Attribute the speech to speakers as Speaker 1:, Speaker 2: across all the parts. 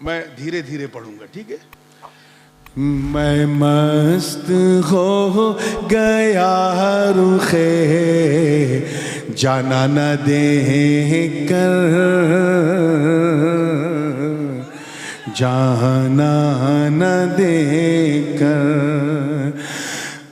Speaker 1: मैं धीरे धीरे पढ़ूंगा, ठीक है।
Speaker 2: मैं मस्त हो गया रुखे जाना न दे कर, जाना न दे कर।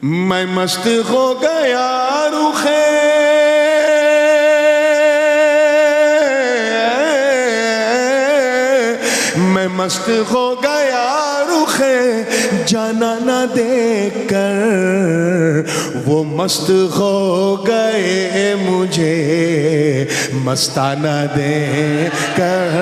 Speaker 2: मैं मस्त हो गया रुखे मैं मस्त हो गया रुखे जाना न देखकर, वो मस्त हो गए मुझे मस्ताना देकर,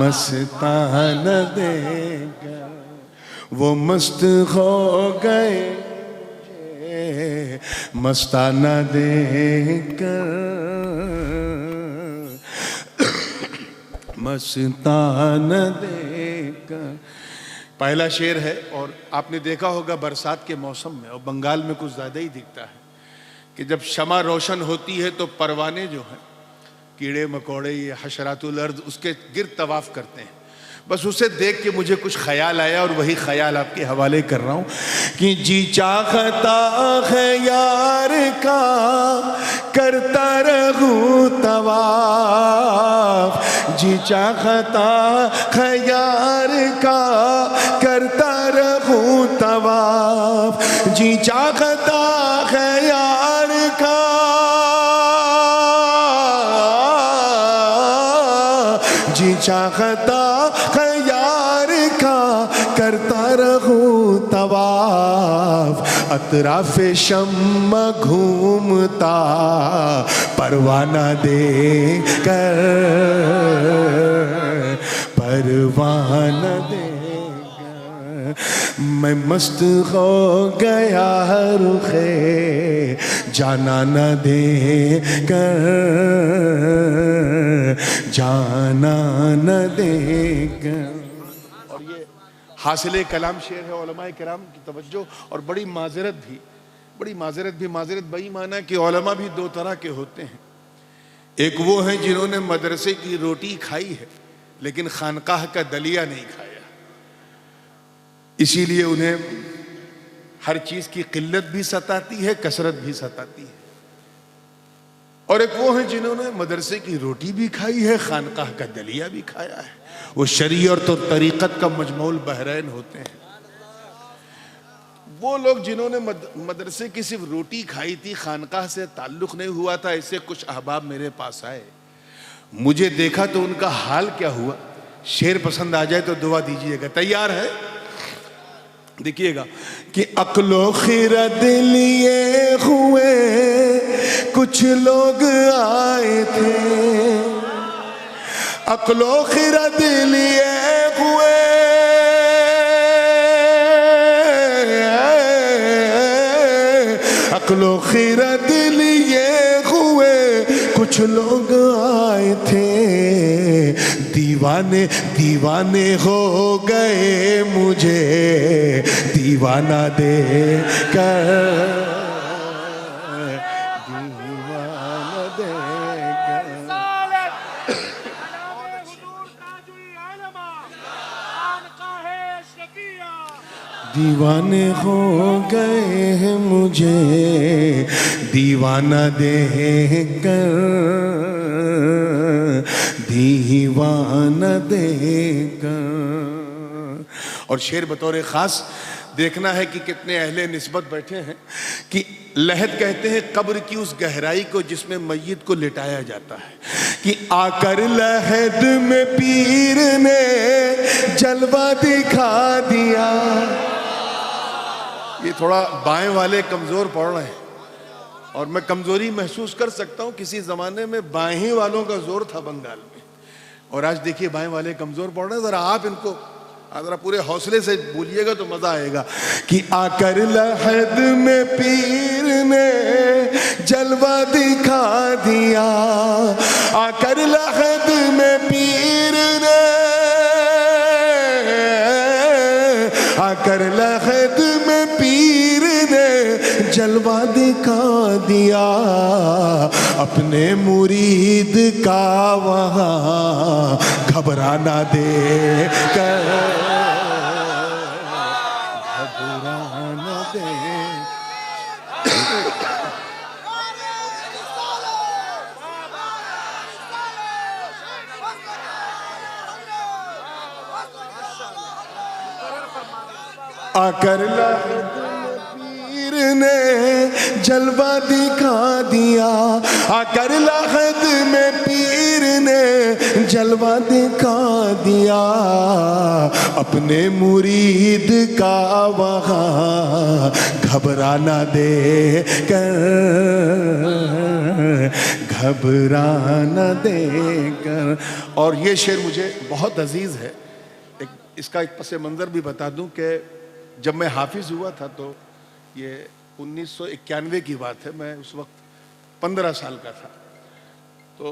Speaker 2: मस्ताना देकर। वो मस्त हो गए मुझे मस्ताना देकर, मस्ताना देकर।
Speaker 1: पहला शेर है और आपने देखा होगा बरसात के मौसम में और बंगाल में कुछ ज़्यादा ही दिखता है कि जब शमा रोशन होती है तो परवाने जो हैं, कीड़े मकोड़े, ये हशरातुल अर्द, उसके गिर्द तवाफ करते हैं। बस उसे देख के मुझे कुछ ख्याल आया और वही ख्याल आपके हवाले कर रहा हूँ
Speaker 2: कि जी चाहता है यार का करता रहूं तवाफ, जी चाहता है यार का करता रहूं तवाफ, जी चाहता है यार का, जी चाहता है यार का करता रहूं तवाफ। अतराफे शम्मा घूमता परवाना दे कर, परवाना दे कर। मैं मस्त हो गया रुखे जाना न दे कर, जाना न दे कर।
Speaker 1: और ये हासिले कलाम शेर है, उलमाए किराम की तवज्जो और बड़ी माजरत भी माजरत बेईमाना कि उलमा भी दो तरह के होते हैं। एक वो हैं जिन्होंने मदरसे की रोटी खाई है लेकिन खानकाह का दलिया नहीं खाया, इसीलिए उन्हें हर चीज की किल्लत भी सताती है, कसरत भी सताती है। और एक वो हैं जिन्होंने मदरसे की रोटी भी खाई है, खानकाह का दलिया भी खाया है। वो शरीयत और तरीक़त का मजमूल बहरैन होते हैं। वो लोग जिन्होंने मदरसे की सिर्फ रोटी खाई थी, खानकाह से ताल्लुक़ नहीं हुआ था, ऐसे कुछ अहबाब मेरे पास आए, मुझे देखा तो उनका हाल क्या हुआ। शेर पसंद आ जाए तो दुआ दीजिएगा। तैयार है? देखिएगा
Speaker 2: कि अक्लो खिरद लिए हुए कुछ लोग आए थे, अक्लो खिरद लिए हुए अक्लो खिरद लिए हुए कुछ लोग आए थे, दीवाने दीवाने हो गए मुझे दीवाना दे कर, दीवाना दे कर। दीवाने हो गए हैं मुझे दीवाना दे कर, दीवाना दे कर।
Speaker 1: और शेर बतौर खास देखना है कि कितने अहले निस्बत बैठे हैं कि लहद कहते हैं कब्र की उस गहराई को जिसमें मय्यत को लिटाया जाता है,
Speaker 2: कि आकर लहद में पीर ने जलवा दिखा दिया।
Speaker 1: ये थोड़ा बाएं वाले कमजोर पड़ रहे हैं और मैं कमजोरी महसूस कर सकता हूं। किसी जमाने में बाएं वालों का जोर था बंगाल में और आज देखिए बाएं वाले कमजोर पड़ रहे हैं। जरा आप इनको जरा पूरे हौसले से बोलिएगा तो मजा आएगा
Speaker 2: कि आकर लहद में पीर ने जलवा दिखा दिया, आकर लहद में पीर ने आकर लहद में पीर ने जलवा दिखा दिया, अपने मुरीद का वहाँ घबराना दे कर,
Speaker 1: घबराना दे।
Speaker 2: आकर लहद में पीर ने जलवा दिखा दिया, आकर लहद में पीर ने जलवा दिखा दिया, अपने मुरीद का वहाँ घबराना दे कर, घबराना दे कर।
Speaker 1: और ये शेर मुझे बहुत अजीज है। इसका एक पस मंज़र भी बता दूं कि जब मैं हाफिज हुआ था तो ये 1991 की बात है, मैं उस वक्त 15 साल का था। तो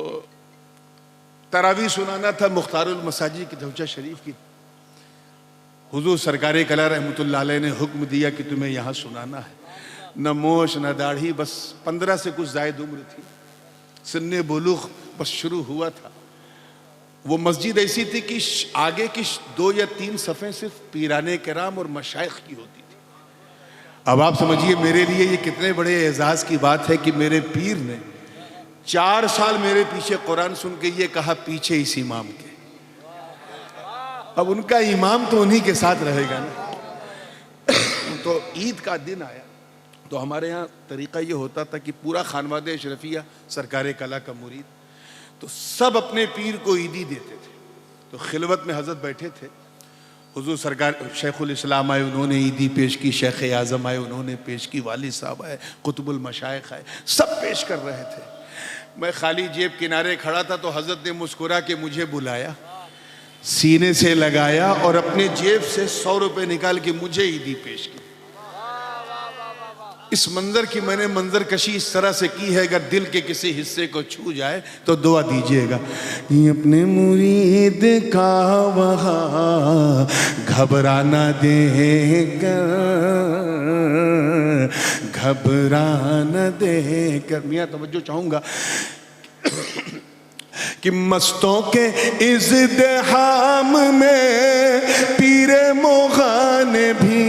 Speaker 1: तरावी सुनाना था मुख्तारुल मसाजिद की दौचा शरीफ की। हुजूर सरकार कला रहमतुल्लाह अलैह ने हुक्म दिया कि तुम्हें यहाँ सुनाना है। न मोश न दाढ़ी, बस 15 से कुछ जायद उम्र थी, सिन्ने बुलूग बस शुरू हुआ था। वो मस्जिद ऐसी थी कि आगे की 2 या 3 सफ़े सिर्फ पीराने कराम और मशाइख की होती थी। अब आप समझिए मेरे लिए ये कितने बड़े एजाज़ की बात है कि मेरे पीर ने 4 साल मेरे पीछे कुरान सुन के ये कहा पीछे इस इमाम के। अब उनका इमाम तो उन्हीं के साथ रहेगा ना। तो ईद का दिन आया तो हमारे यहाँ तरीक़ा ये होता था कि पूरा खानवाद अशरफिया सरकार कला का मुरीद, तो सब अपने पीर को ईदी देते थे। तो खिलवत में हज़रत बैठे थे, हुजूर सरकार शेखुल इस्लाम आए, उन्होंने ईदी पेश की, शेख आज़म आए, उन्होंने पेश की, वाली साहब आए, कुतुबुल मशाइख आए, सब पेश कर रहे थे। मैं खाली जेब किनारे खड़ा था तो हज़रत ने मुस्कुरा के मुझे बुलाया, सीने से लगाया और अपने जेब से 100 रुपये निकाल के मुझे ईदी पेश की। इस मंजर की मैंने मंजर कशी इस तरह से की है, अगर दिल के किसी हिस्से को छू जाए तो दुआ दीजिएगा।
Speaker 2: ये अपने मुरीद का वहाँ घबराना देकर, घबराना देकर।
Speaker 1: मियाँ तवज्जो चाहूँगा
Speaker 2: कि मस्तों के इज़्दिहाम में पीरे मोगान भी,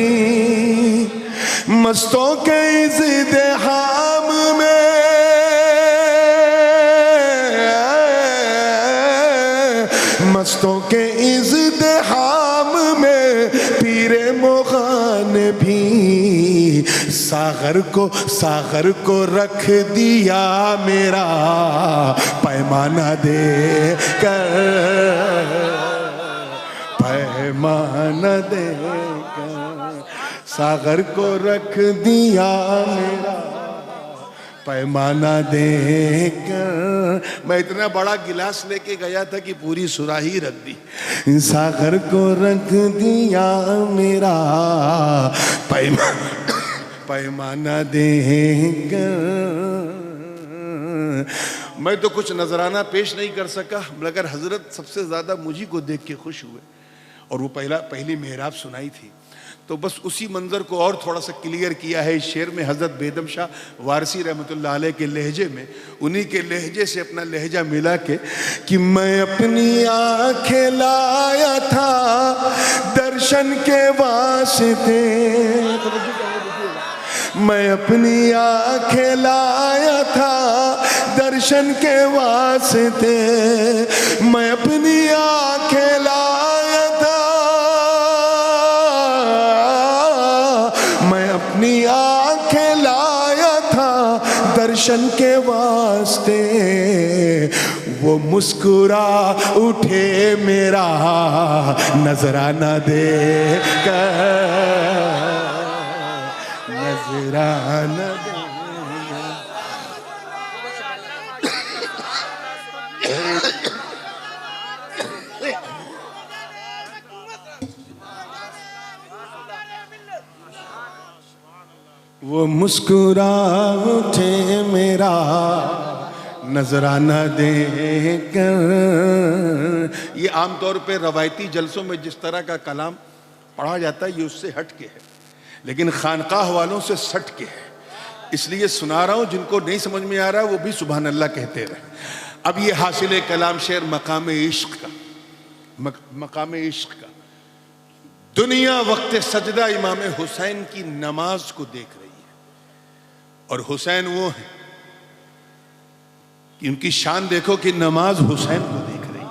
Speaker 2: मस्तों के इज़्दिहाम में, मस्तों के इज़्दिहाम में पीरे मोगान भी सागर को रख दिया मेरा पैमाना दे कर, पैमाना दे कर, सागर को रख दिया मेरा पैमाना दे कर।
Speaker 1: मैं इतना बड़ा गिलास लेके गया था कि पूरी सुराही रख दी।
Speaker 2: सागर को रख दिया मेरा पैमाना देकर।
Speaker 1: मैं तो कुछ नजराना पेश नहीं कर सका, मगर हजरत सबसे ज़्यादा मुझी को देख के खुश हुए और वो पहली मेहराब सुनाई थी। तो बस उसी मंजर को और थोड़ा सा क्लियर किया है इस शेर में। हज़रत बेदम शाह वारसी रहमतुल्लाह अलैह के लहजे में, उन्हीं के लहजे से अपना लहजा मिला के
Speaker 2: कि मैं अपनी आँखें लाया था दर्शन के वास्ते, मैं अपनी आँखें लाया था दर्शन के वास्ते, मैं अपनी आँखें लाया था, मैं अपनी आँखें लाया था दर्शन के वास्ते। वो मुस्कुरा उठे मेरा नजराना दे कर, नजराना दे। वो मुस्कुरा उठे मेरा नजराना दे कर।
Speaker 1: ये आमतौर पे रवायती जलसों में जिस तरह का कलाम पढ़ा जाता है ये उससे हट के है, लेकिन खानकाह वालों से सट के है, इसलिए सुना रहा हूँ। जिनको नहीं समझ में आ रहा है वो भी सुभान अल्लाह कहते रहे। अब ये हासिल कलाम शेर मकाम इश्क का, मकाम इश्क का। दुनिया वक्त सजदा इमाम हुसैन की नमाज को देख रही है और हुसैन वो है कि उनकी शान देखो कि नमाज हुसैन को देख रही है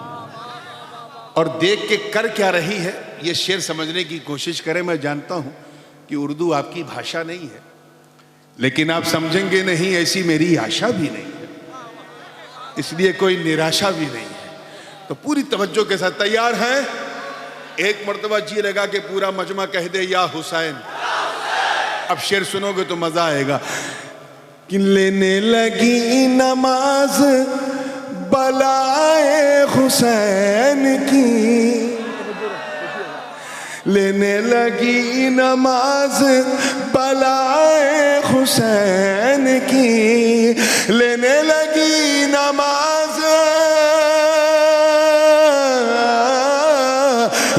Speaker 1: और देख के कर क्या रही है ये शेर समझने की कोशिश करें। मैं जानता हूं कि उर्दू आपकी भाषा नहीं है, लेकिन आप समझेंगे नहीं ऐसी मेरी आशा भी नहीं है, इसलिए कोई निराशा भी नहीं है। तो पूरी तवज्जो के साथ तैयार हैं? एक मर्तबा जी लगा के पूरा मजमा कह दे या हुसैन। अब शेर सुनोगे तो मजा आएगा
Speaker 2: कि लेने लगी नमाज बलाए हुसैन की, लेने लगी नमाज बलाए हुसैन की, लेने लगी नमाज,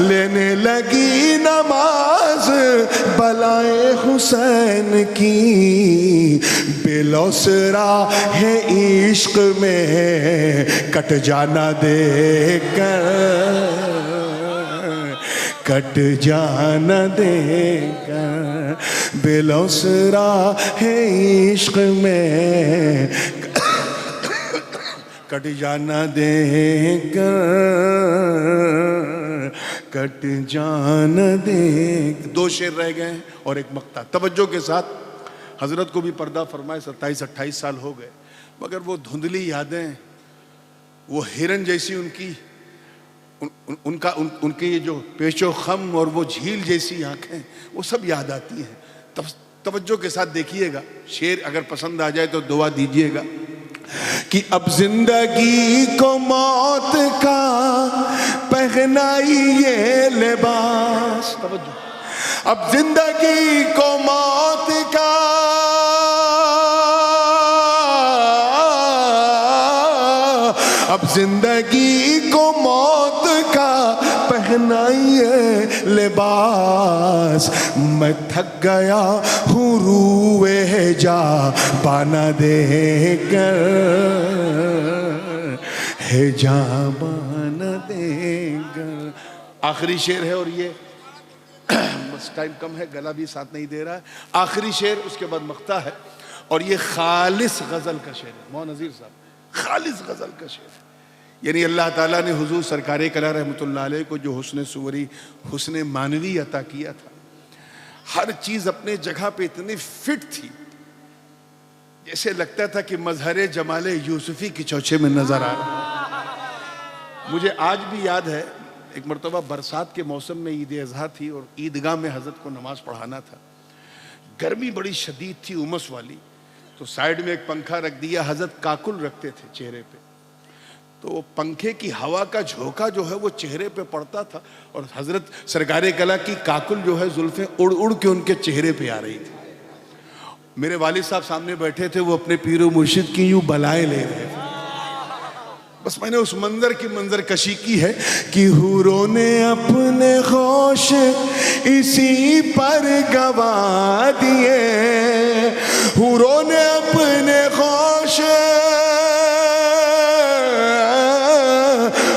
Speaker 2: लेने लगी नमाज बलाए हुसैन की। बेलौसरा है इश्क में कट जाना देकर, कट जाना देकर। बेलौसरा है इश्क में कट जाना देकर, कट जाना दे। दो शेर रह गए हैं और एक मक्ता। तवज्जो के साथ, हजरत को भी पर्दा फरमाए 27-28 साल हो गए, मगर वो धुंधली यादें, वो हिरन जैसी उनकी उनके ये जो पेशो खम और वो झील जैसी आंखें, वो सब याद आती हैं। तवज्जो के साथ देखिएगा, शेर अगर पसंद आ जाए तो दुआ दीजिएगा कि अब जिंदगी को मौत का पहनाइए लिबास। तवज्जो, अब जिंदगी को मौत का, अब जिंदगी को मौत का पहनाइए लिबास। मैं थक गया हूँ रूए जा बाना देकर, है जा बाना देकर। आखिरी शेर है और ये बस टाइम कम है, गला भी साथ नहीं दे रहा है। आखिरी शेर, उसके बाद मक्ता है और ये खालिस गजल का शेर है। मोहन नज़ीर साहब, खालिस गजल का शेर है। यानी अल्लाह ताला ने हुजूर सरकार कला रहमतुल्लाह अलैह को जो हुस्न सूरी, हुस्न मानवी अता किया था, हर चीज अपने जगह पे इतनी फिट थी जैसे लगता था कि मजहर जमाले यूसुफी की चौचे में नजर आ रहा। मुझे आज भी याद है, एक मरतबा बरसात के मौसम में ईद अज़हा थी और ईदगाह में हजरत को नमाज पढ़ाना था। गर्मी बड़ी शदीद थी, उमस वाली, तो साइड में एक पंखा रख दिया। हजरत काकुल रखते थे चेहरे पे, तो पंखे की हवा का झोंका जो है वो चेहरे पे पड़ता था और हजरत सरकारे कला की काकुल जो है जुल्फें उड़ उड़ के उनके चेहरे पे आ रही थी। मेरे वालिद साहब सामने बैठे थे, वो अपने पीरो मुर्शिद की यूं बलाएं ले रहे थे। बस मैंने उस मंजर की मंजर कशी की है कि हूरों ने अपने होश इसी पर गवा दिए, हूरों ने अपने होश,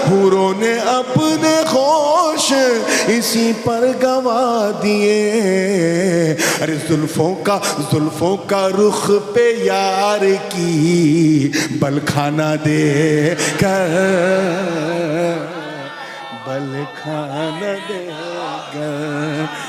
Speaker 2: हूरों ने अपने होश इसी पर गवा दिए। अरे जुल्फों का रुख पे यार की बलखाना दे कर, बलखाना दे कर।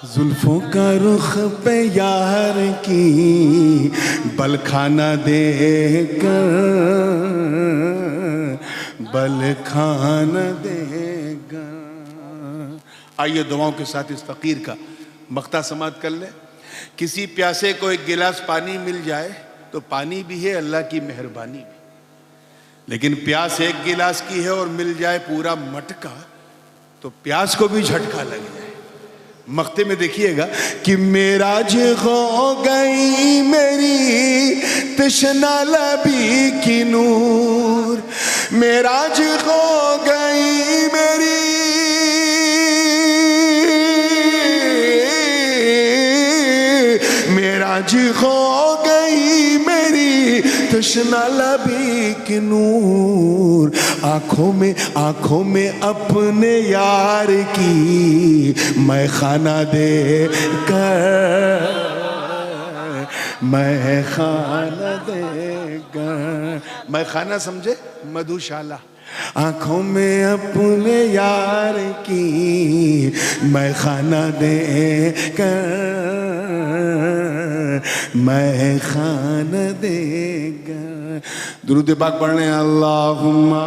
Speaker 2: जुल्फों का रुख पे यार की बलखाना देकर, बलखाना देकर। आइए दुआओं के साथ इस फकीर का मक्ता समात कर ले। किसी प्यासे को एक गिलास पानी मिल जाए तो पानी भी है, अल्लाह की मेहरबानी भी। लेकिन प्यास एक गिलास की है और मिल जाए पूरा मटका तो प्यास को भी झटका लग जाए। मक्ते में देखिएगा कि मेराज हो गई मेरी तशना लबी की नूर, मेराज हो गई मेरी आज खो गई मेरी तशना लबी की नूर, आंखों में अपने यार की मैं खाना दे कर, मैं खाना देगा। मैं खाना समझे, मधुशाला। आंखों में अपने यार की मैं खाना देगा, मैं खाना देगा। दुरूद पाक पढ़ने अल्लाहुम्मा